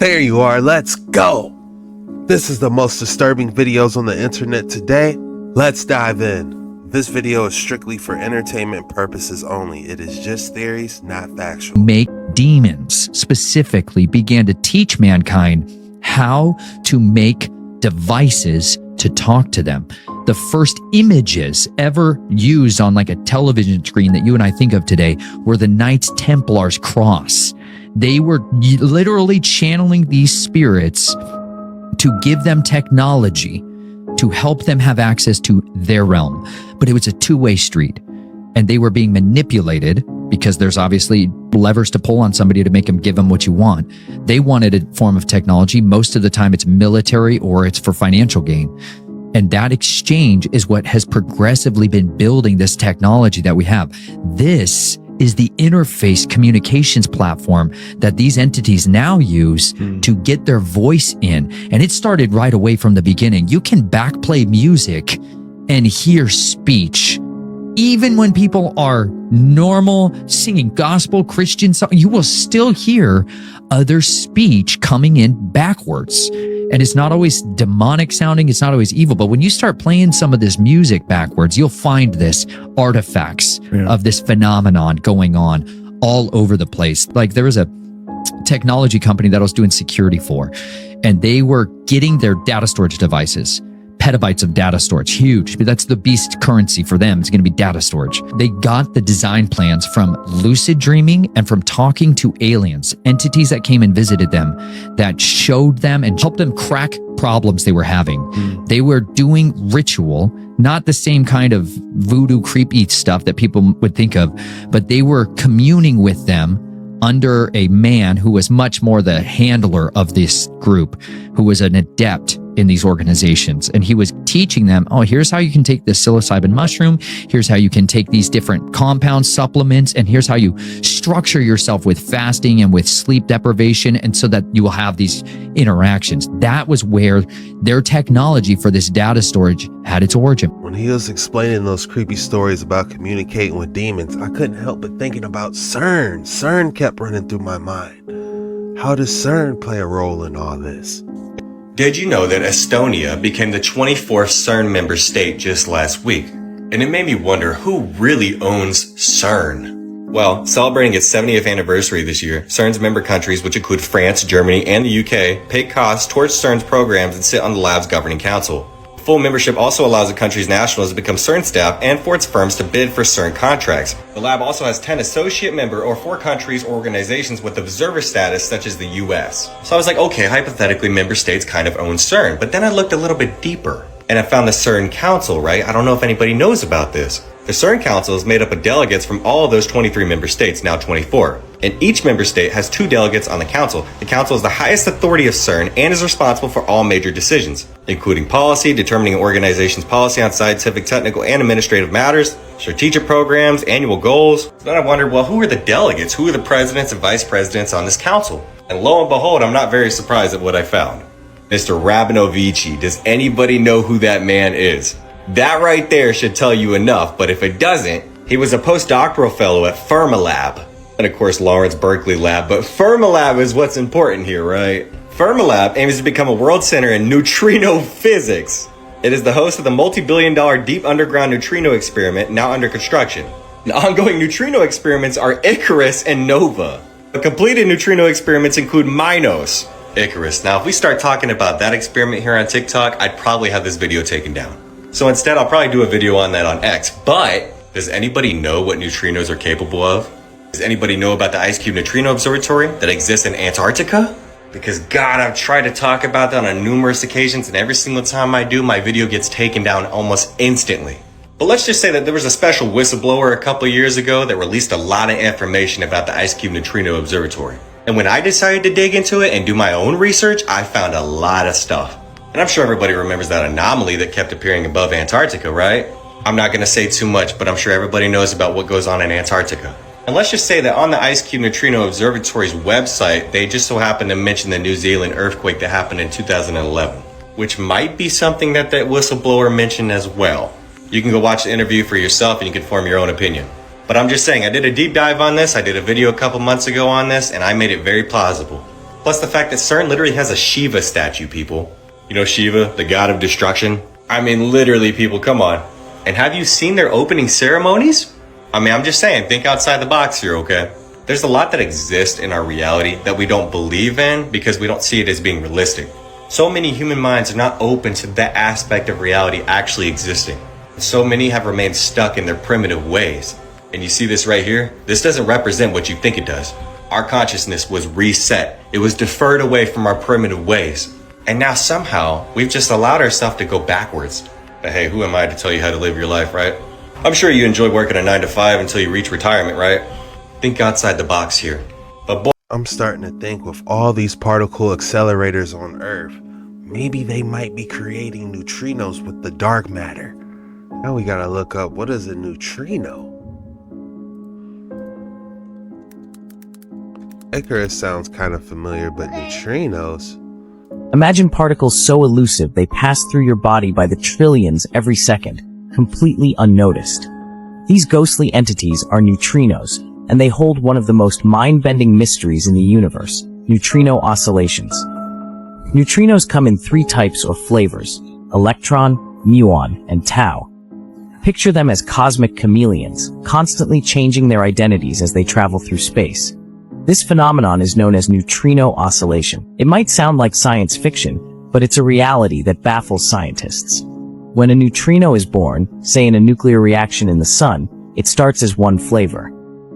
There you are, let's go! This is the most disturbing videos on the internet today. Let's dive in. This video is strictly for entertainment purposes only. It is just theories, not factual. Make demons specifically began to teach mankind how to make devices to talk to them. The first images ever used on like a television screen that you and I think of today were the Knights Templar's cross. They were literally channeling these spirits to give them technology to help them have access to their realm. But it was a two-way street, and they were being manipulated because there's obviously levers to pull on somebody to make them give them what you want. They wanted a form of technology. Most of the time it's military or it's for financial gain. And that exchange is what has progressively been building this technology that we have. This is the interface communications platform that these entities now use to get their voice in. And it started right away from the beginning. You can backplay music and hear speech. Even when people are normal, singing gospel, Christian songs, you will still hear other speech coming in backwards. And it's not always demonic sounding. It's not always evil. But when you start playing some of this music backwards, you'll find this artifacts of this phenomenon going on all over the place. Like there was a technology company that I was doing security for, and they were getting their data storage devices. Petabytes of data storage, huge. That's the beast currency for them. It's going to be data storage. They got the design plans from lucid dreaming and from talking to aliens, entities that came and visited them, that showed them and helped them crack problems they were having. They were doing ritual, not the same kind of voodoo creepy stuff that people would think of, but they were communing with them under a man who was much more the handler of this group, who was an adept in these organizations. And he was teaching them, oh, here's how you can take this psilocybin mushroom. Here's how you can take these different compound supplements. And here's how you structure yourself with fasting and with sleep deprivation. And so that you will have these interactions. That was where their technology for this data storage had its origin. When he was explaining those creepy stories about communicating with demons, I couldn't help but thinking about CERN. CERN kept running through my mind. How does CERN play a role in all this? Did you know that Estonia became the 24th CERN member state just last week? And it made me wonder who really owns CERN? Well, celebrating its 70th anniversary this year, CERN's member countries, which include France, Germany, and the UK, pay costs towards CERN's programs and sit on the lab's governing council. Full membership also allows a country's nationals to become CERN staff and for its firms to bid for CERN contracts. The lab also has 10 associate member or 4 countries or organizations with observer status such as the US. So I was like, okay, hypothetically member states kind of own CERN, but then I looked a little bit deeper and I found the CERN Council, right? I don't know if anybody knows about this. The CERN Council is made up of delegates from all of those 23 member states, now 24. And each member state has 2 delegates on the council. The council is the highest authority of CERN and is responsible for all major decisions, including policy, determining an organization's policy on scientific, technical, and administrative matters, strategic programs, annual goals. So then I wondered, well, who are the delegates? Who are the presidents and vice presidents on this council? And lo and behold, I'm not very surprised at what I found. Mr. Rabinovici. Does anybody know who that man is? That right there should tell you enough, but if it doesn't, he was a postdoctoral fellow at Fermilab. And of course, Lawrence Berkeley Lab, but Fermilab is what's important here, right? Fermilab aims to become a world center in neutrino physics. It is the host of the multi-billion-dollar deep underground neutrino experiment now under construction. And ongoing neutrino experiments are Icarus and Nova. The completed neutrino experiments include Minos, Icarus. Now, if we start talking about that experiment here on TikTok, I'd probably have this video taken down. So instead, I'll probably do a video on that on X. But does anybody know what neutrinos are capable of? Does anybody know about the Ice Cube Neutrino Observatory that exists in Antarctica? Because God, I've tried to talk about that on numerous occasions, and every single time I do, my video gets taken down almost instantly. But let's just say that there was a special whistleblower a couple years ago that released a lot of information about the Ice Cube Neutrino Observatory. And when I decided to dig into it and do my own research, I found a lot of stuff. And I'm sure everybody remembers that anomaly that kept appearing above Antarctica, right? I'm not going to say too much, but I'm sure everybody knows about what goes on in Antarctica. And let's just say that on the Ice Cube Neutrino Observatory's website, they just so happen to mention the New Zealand earthquake that happened in 2011, which might be something that whistleblower mentioned as well. You can go watch the interview for yourself and you can form your own opinion. But I'm just saying, I did a deep dive on this. I did a video a couple months ago on this, and I made it very plausible. Plus the fact that CERN literally has a Shiva statue, people. You know Shiva, the god of destruction? I mean, literally, people, come on. And have you seen their opening ceremonies? I mean, I'm just saying, think outside the box here, okay? There's a lot that exists in our reality that we don't believe in because we don't see it as being realistic. So many human minds are not open to that aspect of reality actually existing. So many have remained stuck in their primitive ways. And you see this right here? This doesn't represent what you think it does. Our consciousness was reset. It was deferred away from our primitive ways. And now somehow, we've just allowed ourselves to go backwards. But hey, who am I to tell you how to live your life, right? I'm sure you enjoy working a 9 to 5 until you reach retirement, right? Think outside the box here. But boy, I'm starting to think with all these particle accelerators on Earth, maybe they might be creating neutrinos with the dark matter. Now we gotta look up, what is a neutrino? Icarus sounds kind of familiar, but neutrinos? Imagine particles so elusive they pass through your body by the trillions every second, completely unnoticed. These ghostly entities are neutrinos, and they hold one of the most mind-bending mysteries in the universe, neutrino oscillations. Neutrinos come in 3 types or flavors: electron, muon, and tau. Picture them as cosmic chameleons, constantly changing their identities as they travel through space. This phenomenon is known as neutrino oscillation. It might sound like science fiction, but it's a reality that baffles scientists. When a neutrino is born, say in a nuclear reaction in the sun, it starts as one flavor.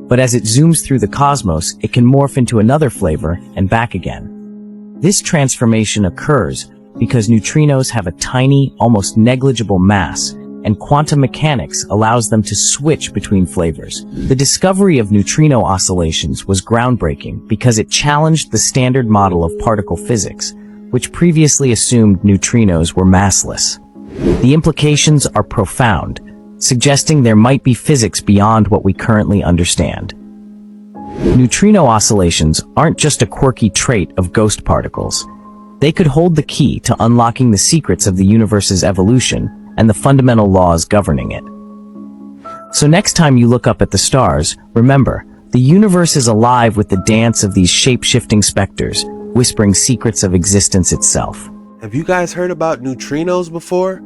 But as it zooms through the cosmos, it can morph into another flavor and back again. This transformation occurs because neutrinos have a tiny, almost negligible mass, and quantum mechanics allows them to switch between flavors. The discovery of neutrino oscillations was groundbreaking because it challenged the standard model of particle physics, which previously assumed neutrinos were massless. The implications are profound, suggesting there might be physics beyond what we currently understand. Neutrino oscillations aren't just a quirky trait of ghost particles. They could hold the key to unlocking the secrets of the universe's evolution and the fundamental laws governing it. So next time you look up at the stars, remember, the universe is alive with the dance of these shape-shifting specters, whispering secrets of existence itself. Have you guys heard about neutrinos before?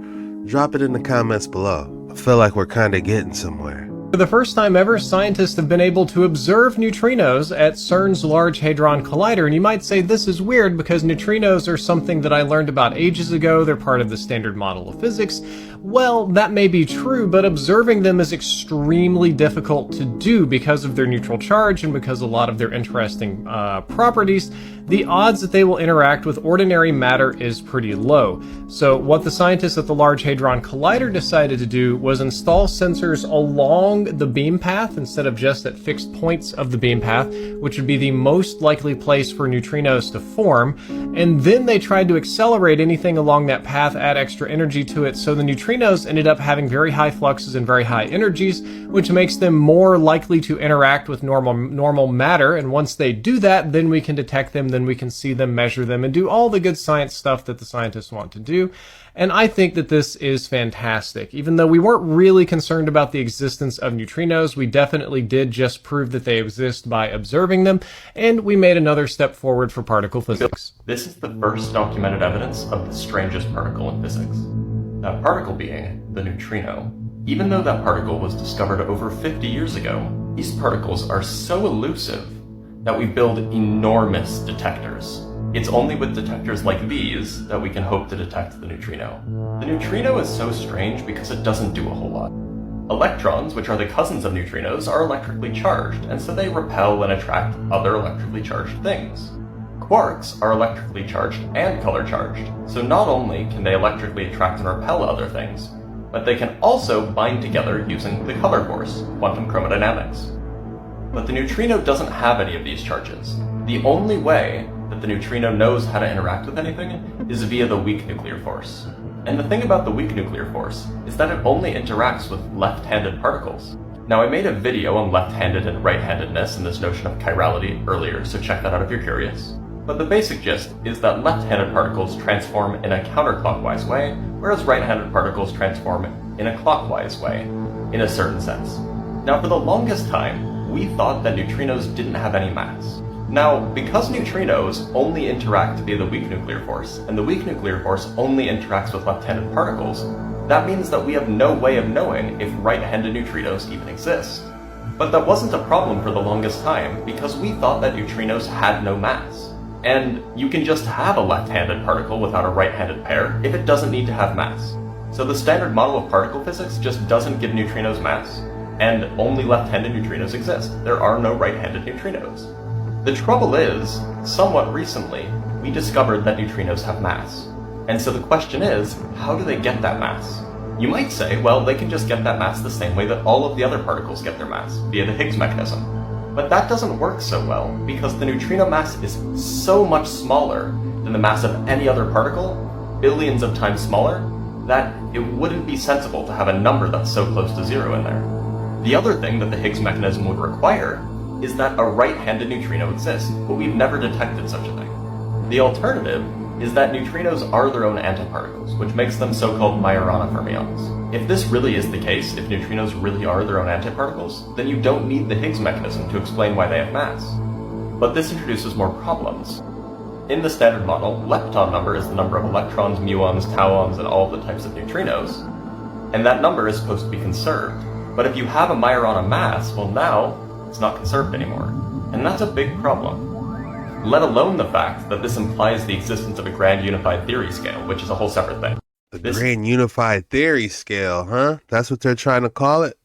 Drop it in the comments below. I feel like we're kinda getting somewhere. For the first time ever, scientists have been able to observe neutrinos at CERN's Large Hadron Collider, and you might say this is weird because neutrinos are something that I learned about ages ago. They're part of the standard model of physics. Well, that may be true, but observing them is extremely difficult to do because of their neutral charge and because a lot of their interesting properties. The odds that they will interact with ordinary matter is pretty low. So what the scientists at the Large Hadron Collider decided to do was install sensors along the beam path instead of just at fixed points of the beam path, which would be the most likely place for neutrinos to form. And then they tried to accelerate anything along that path, add extra energy to it, so the neutrinos ended up having very high fluxes and very high energies, which makes them more likely to interact with normal matter. And once they do that, then we can detect them, then we can see them, measure them, and do all the good science stuff that the scientists want to do. And I think that this is fantastic. Even though we weren't really concerned about the existence of neutrinos, we definitely did just prove that they exist by observing them, and we made another step forward for particle physics. This is the first documented evidence of the strangest particle in physics. That particle being the neutrino. Even though that particle was discovered over 50 years ago, these particles are so elusive that we build enormous detectors. It's only with detectors like these that we can hope to detect the neutrino. The neutrino is so strange because it doesn't do a whole lot. Electrons, which are the cousins of neutrinos, are electrically charged, and so they repel and attract other electrically charged things. Quarks are electrically charged and color charged, so not only can they electrically attract and repel other things, but they can also bind together using the color force, quantum chromodynamics. But the neutrino doesn't have any of these charges. The only way that the neutrino knows how to interact with anything is via the weak nuclear force. And the thing about the weak nuclear force is that it only interacts with left-handed particles. Now, I made a video on left-handed and right-handedness and this notion of chirality earlier, so check that out if you're curious. But the basic gist is that left-handed particles transform in a counterclockwise way, whereas right-handed particles transform in a clockwise way, in a certain sense. Now, for the longest time, we thought that neutrinos didn't have any mass. Now, because neutrinos only interact via the weak nuclear force, and the weak nuclear force only interacts with left-handed particles, that means that we have no way of knowing if right-handed neutrinos even exist. But that wasn't a problem for the longest time, because we thought that neutrinos had no mass. And you can just have a left-handed particle without a right-handed pair if it doesn't need to have mass. So the standard model of particle physics just doesn't give neutrinos mass, and only left-handed neutrinos exist. There are no right-handed neutrinos. The trouble is, somewhat recently, we discovered that neutrinos have mass. And so the question is, how do they get that mass? You might say, well, they can just get that mass the same way that all of the other particles get their mass, via the Higgs mechanism. But that doesn't work so well, because the neutrino mass is so much smaller than the mass of any other particle, billions of times smaller, that it wouldn't be sensible to have a number that's so close to zero in there. The other thing that the Higgs mechanism would require is that a right-handed neutrino exists, but we've never detected such a thing. The alternative is that neutrinos are their own antiparticles, which makes them so-called Majorana fermions. If this really is the case, if neutrinos really are their own antiparticles, then you don't need the Higgs mechanism to explain why they have mass. But this introduces more problems. In the standard model, lepton number is the number of electrons, muons, tauons, and all of the types of neutrinos, and that number is supposed to be conserved. But if you have a Majorana mass, well now, it's not conserved anymore. And that's a big problem. Let alone the fact that this implies the existence of a grand unified theory scale, which is a whole separate thing. The grand unified theory scale, huh? That's what they're trying to call it?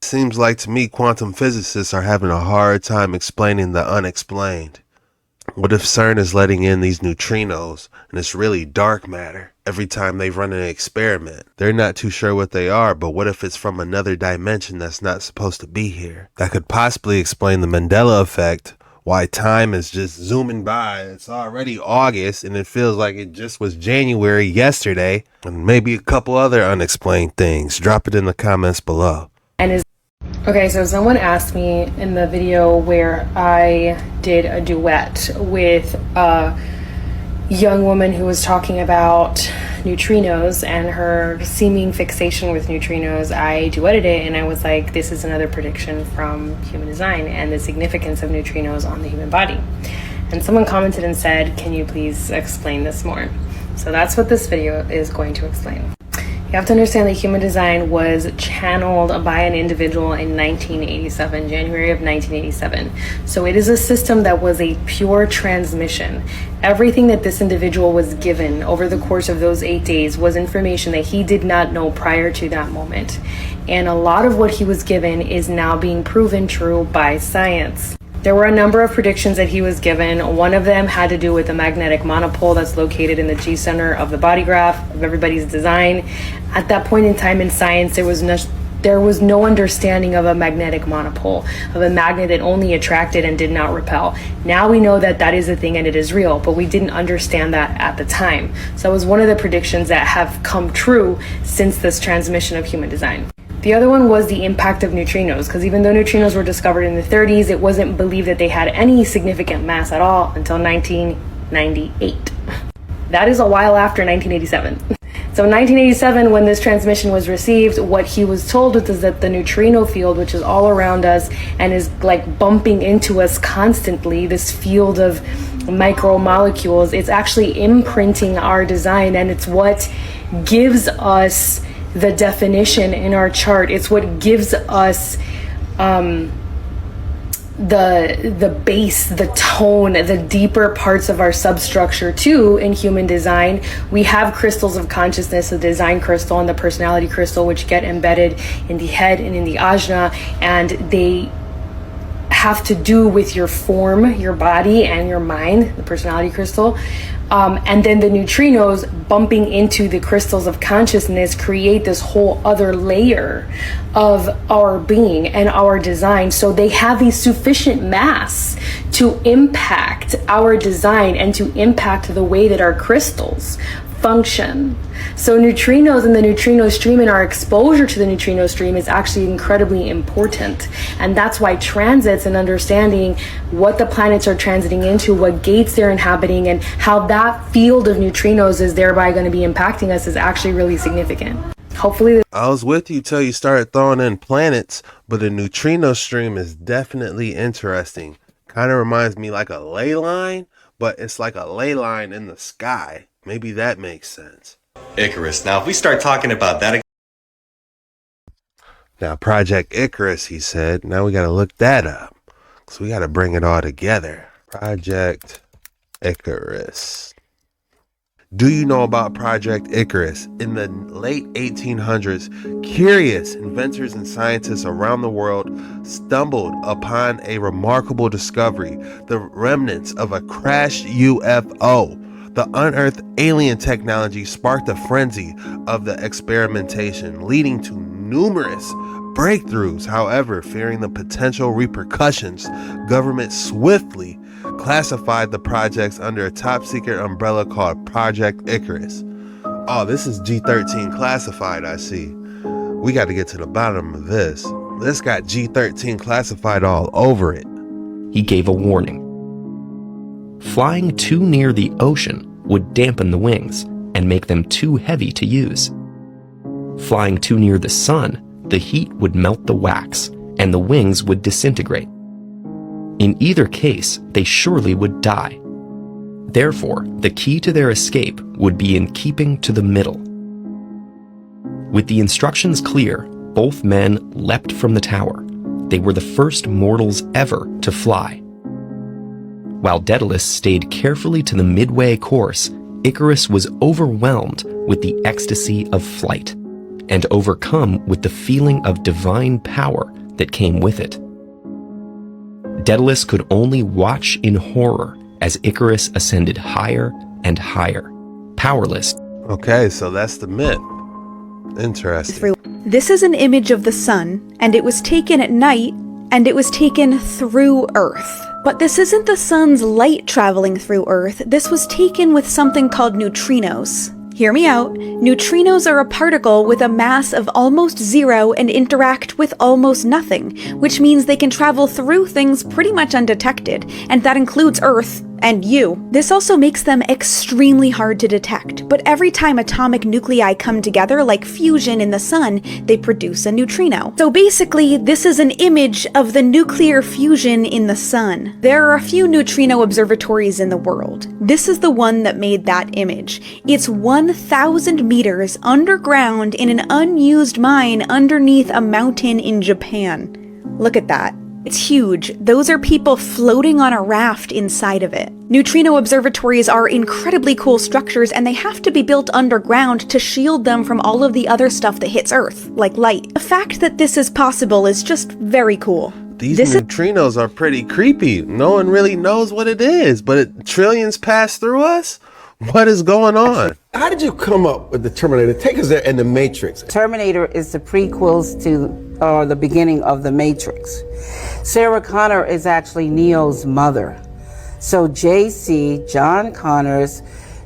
Seems like to me quantum physicists are having a hard time explaining the unexplained. What if CERN is letting in these neutrinos and it's really dark matter every time they run an experiment? They're not too sure what they are, but what if it's from another dimension that's not supposed to be here? That could possibly explain the Mandela effect, why time is just zooming by. It's already August and it feels like it just was January yesterday, and maybe a couple other unexplained things. Drop it in the comments below. Okay, so someone asked me in the video where I did a duet with a young woman who was talking about neutrinos and her seeming fixation with neutrinos. I duetted it and I was like, this is another prediction from human design and the significance of neutrinos on the human body. And someone commented and said, can you please explain this more? So that's what this video is going to explain. You have to understand that human design was channeled by an individual in 1987, January of 1987. So it is a system that was a pure transmission. Everything that this individual was given over the course of those 8 days was information that he did not know prior to that moment. And a lot of what he was given is now being proven true by science. There were a number of predictions that he was given. One of them had to do with the magnetic monopole that's located in the G center of the body graph of everybody's design. At that point in time in science, there was no understanding of a magnetic monopole, of a magnet that only attracted and did not repel. Now we know that that is a thing and it is real, but we didn't understand that at the time. So it was one of the predictions that have come true since this transmission of human design. The other one was the impact of neutrinos, because even though neutrinos were discovered in the 30s, it wasn't believed that they had any significant mass at all until 1998. That is a while after 1987. So in 1987, when this transmission was received, what he was told was that the neutrino field, which is all around us and is like bumping into us constantly, this field of micromolecules, it's actually imprinting our design, and it's what gives us the definition in our chart. It's what gives us the base, the tone, the deeper parts of our substructure too. In human design, we have crystals of consciousness, the design crystal and the personality crystal, which get embedded in the head and in the ajna, and they have to do with your form, your body, and your mind, the personality crystal. And then the neutrinos bumping into the crystals of consciousness create this whole other layer of our being and our design. So they have a sufficient mass to impact our design and to impact the way that our crystals function. So neutrinos and the neutrino stream and our exposure to the neutrino stream is actually incredibly important. And that's why transits and understanding what the planets are transiting into, what gates they're inhabiting, and how that field of neutrinos is thereby going to be impacting us is actually really significant. Hopefully. I was with you till you started throwing in planets, but the neutrino stream is definitely interesting. Kind of reminds me like a ley line, but it's like a ley line in the sky. Maybe that makes sense. Icarus. Now, if we start talking about that, Now, Project Icarus, he said. Now we got to look that up. So we got to bring it all together. Project Icarus. Do you know about Project Icarus? In the late 1800s, curious inventors and scientists around the world stumbled upon a remarkable discovery, the remnants of a crashed UFO. The unearthed alien technology sparked a frenzy of the experimentation, leading to numerous breakthroughs. However, fearing the potential repercussions, government swiftly classified the projects under a top secret umbrella called Project Icarus. Oh, this is G13 classified, I see. We got to get to the bottom of this. This got G13 classified all over it. He gave a warning. Flying too near the ocean would dampen the wings and make them too heavy to use. Flying too near the sun, the heat would melt the wax and the wings would disintegrate. In either case, they surely would die. Therefore, the key to their escape would be in keeping to the middle. With the instructions clear, both men leapt from the tower. They were the first mortals ever to fly. While Daedalus stayed carefully to the midway course, Icarus was overwhelmed with the ecstasy of flight and overcome with the feeling of divine power that came with it. Daedalus could only watch in horror as Icarus ascended higher and higher, powerless. Okay, so that's the myth. Interesting. This is an image of the sun, and it was taken at night, and it was taken through Earth. But this isn't the sun's light traveling through Earth. This was taken with something called neutrinos. Hear me out. Neutrinos are a particle with a mass of almost zero and interact with almost nothing, which means they can travel through things pretty much undetected, and that includes Earth and you. This also makes them extremely hard to detect, but every time atomic nuclei come together like fusion in the sun, they produce a neutrino. So basically, this is an image of the nuclear fusion in the sun. There are a few neutrino observatories in the world. This is the one that made that image. It's 1,000 meters underground in an unused mine underneath a mountain in Japan. Look at that. It's huge. Those are people floating on a raft inside of it. Neutrino observatories are incredibly cool structures, and they have to be built underground to shield them from all of the other stuff that hits Earth, like light. The fact that this is possible is just very cool. These neutrinos are pretty creepy. No one really knows what it is, but trillions pass through us? What is going on? How did you come up with the Terminator? Take us there in the Matrix. Terminator is the prequels to the beginning of the Matrix. Sarah Connor is actually Neo's mother. So JC, John Connors,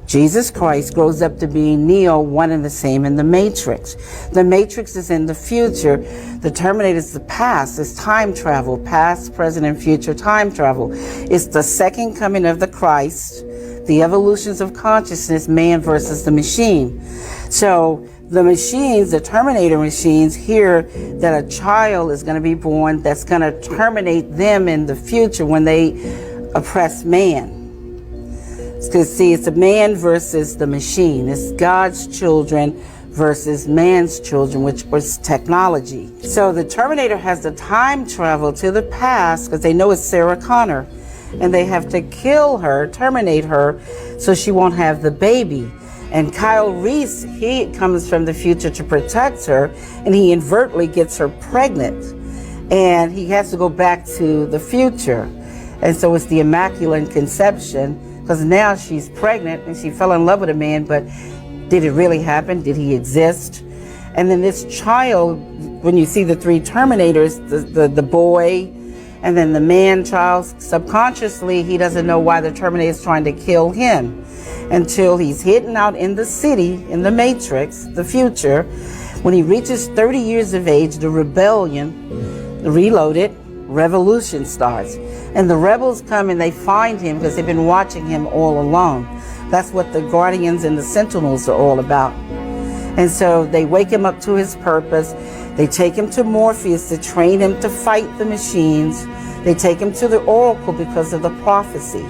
Jesus Christ grows up to be Neo, one and the same in the Matrix. The Matrix is in the future. The Terminator is the past. It's time travel, past, present, and future time travel. It's the second coming of the Christ, the evolutions of consciousness, man versus the machine. So the machines, the Terminator machines, hear that a child is going to be born that's going to terminate them in the future when they oppress man. Because see, it's a man versus the machine. It's God's children versus man's children, which was technology. So the Terminator has to time travel to the past because they know it's Sarah Connor. And they have to kill her, terminate her, so she won't have the baby. And Kyle Reese, he comes from the future to protect her, and he inadvertently gets her pregnant. And he has to go back to the future. And so it's the Immaculate Conception, because now she's pregnant and she fell in love with a man, but did it really happen? Did he exist? And then this child, when you see the three Terminators, the boy, and then the man-child, subconsciously, he doesn't know why the Terminator is trying to kill him until he's hidden out in the city, in the Matrix, the future. When he reaches 30 years of age, the rebellion, the reloaded, revolution starts. And the rebels come and they find him because they've been watching him all along. That's what the Guardians and the Sentinels are all about. And so they wake him up to his purpose. They take him to Morpheus to train him to fight the machines, They take him to the oracle because of the prophecy.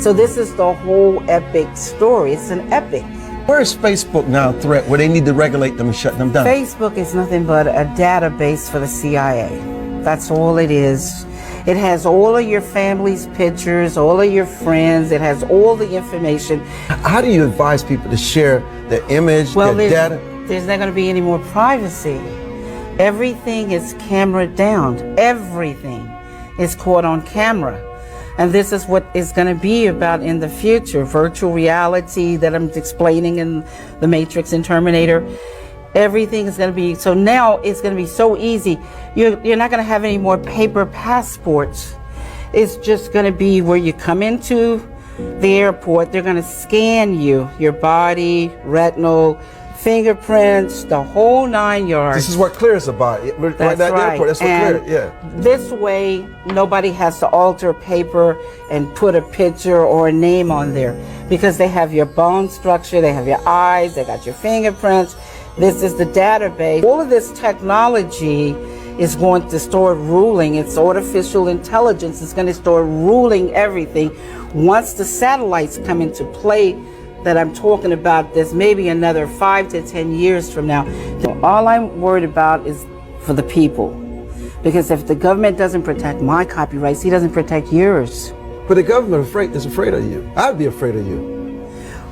So this is the whole epic story. It's an epic. Where is Facebook now a threat where they need to regulate them and shut them down? Facebook is nothing but a database for the CIA. That's all it is. It has all of your family's pictures, all of your friends. It has all the information. How do you advise people to share their image, Well, their data? there's not going to be any more privacy. Everything is camera down. Everything is caught on camera. And this is what it's going to be about in the future. Virtual reality that I'm explaining in The Matrix and Terminator. Everything is going to be, so now it's going to be so easy. You're not going to have any more paper passports. It's just going to be where you come into the airport, they're going to scan you, your body, retinal, fingerprints, the whole 9 yards. This is what Clear is about. That's That right. airport, that's what And Clear, yeah. this way, nobody has to alter paper and put a picture or a name on there because they have your bone structure, they have your eyes, they got your fingerprints. This is the database. All of this technology is going to start ruling. It's artificial intelligence. It's going to start ruling everything. Once the satellites come into play that I'm talking about, there's maybe another 5 to 10 years from now. All I'm worried about is for the people. Because if the government doesn't protect my copyrights, he doesn't protect yours. But the government is afraid of you. I'd be afraid of you.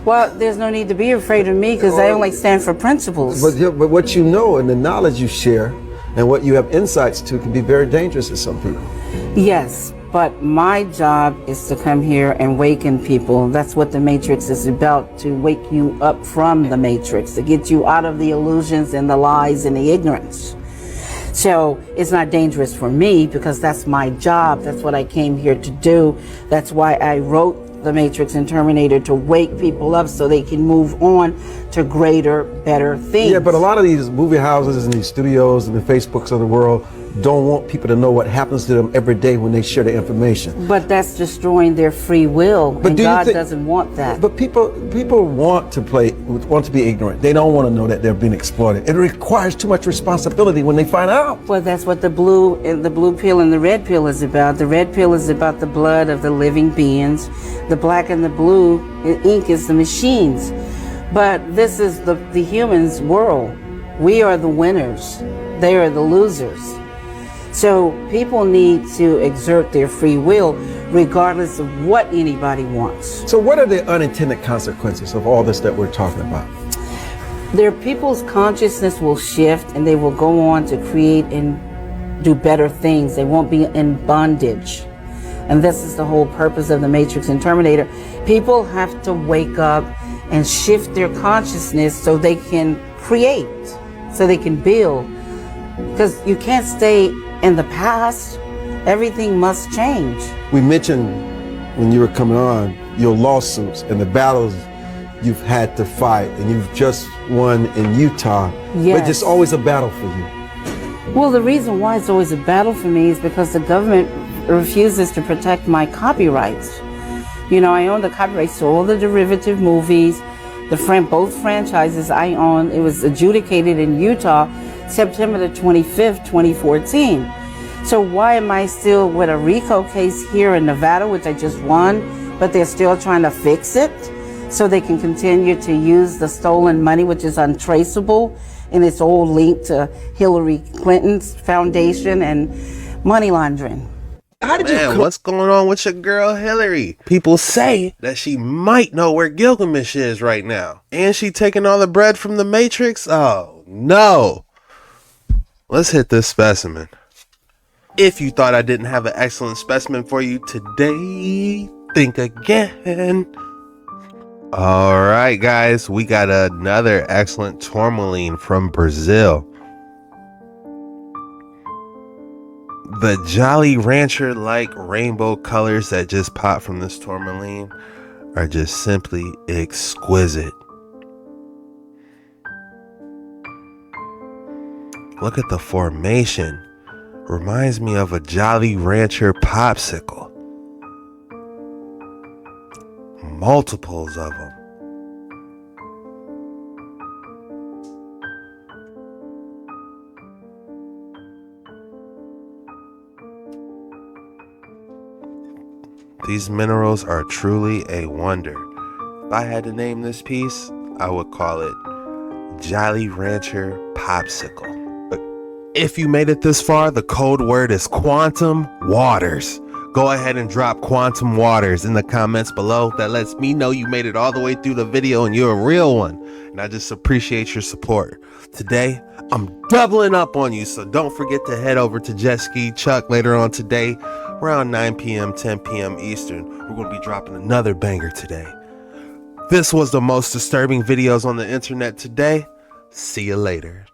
Well, there's no need to be afraid of me because I only stand for principles. But what you know and the knowledge you share and what you have insights to can be very dangerous to some people. Yes, but my job is to come here and waken people. That's what the Matrix is about, to wake you up from the Matrix, to get you out of the illusions and the lies and the ignorance. So it's not dangerous for me because that's my job. That's what I came here to do. That's why I wrote The Matrix and Terminator, to wake people up so they can move on to greater, better things. Yeah, but a lot of these movie houses and these studios and the Facebooks of the world don't want people to know what happens to them every day when they share the information. But that's destroying their free will, and God doesn't want that. But people want to be ignorant. They don't want to know that they're being exploited. It requires too much responsibility when they find out. Well, that's what the blue pill and the red pill is about. The red pill is about the blood of the living beings. The black and the blue ink is the machines. But this is the humans' world. We are the winners. They are the losers. So people need to exert their free will regardless of what anybody wants. So what are the unintended consequences of all this that we're talking about? Their people's consciousness will shift and they will go on to create and do better things. They won't be in bondage. And this is the whole purpose of the Matrix and Terminator. People have to wake up and shift their consciousness so they can create, so they can build. Because you can't stay in the past. Everything must change. We mentioned when you were coming on your lawsuits and the battles you've had to fight, and you've just won in Utah. Yes. But it's always a battle for you. Well, the reason why it's always a battle for me is because the government refuses to protect my copyrights. You know, I own the copyrights to all the derivative movies, both franchises I own. It was adjudicated in Utah September the 25th, 2014. So why am I still with a RICO case here in Nevada, which I just won, but they're still trying to fix it so they can continue to use the stolen money, which is untraceable, and it's all linked to Hillary Clinton's foundation and money laundering. Man, what's going on with your girl Hillary? People say that she might know where Gilgamesh is right now. And she taking all the bread from the Matrix? Oh, no. Let's hit this specimen. If you thought I didn't have an excellent specimen for you today, think again. Alright guys, we got another excellent tourmaline from Brazil. The Jolly Rancher like rainbow colors that just pop from this tourmaline are just simply exquisite. Look at the formation. Reminds me of a Jolly Rancher popsicle. Multiples of them. These minerals are truly a wonder. If I had to name this piece, I would call it Jolly Rancher Popsicle. But if you made it this far, the code word is Quantum Waters. Go ahead and drop Quantum Waters in the comments below. That lets me know you made it all the way through the video and you're a real one. And I just appreciate your support. Today, I'm doubling up on you, so don't forget to head over to Jet Ski Chuck later on today, around 9 p.m., 10 p.m. Eastern. We're going to be dropping another banger today. This was the most disturbing videos on the internet today. See you later.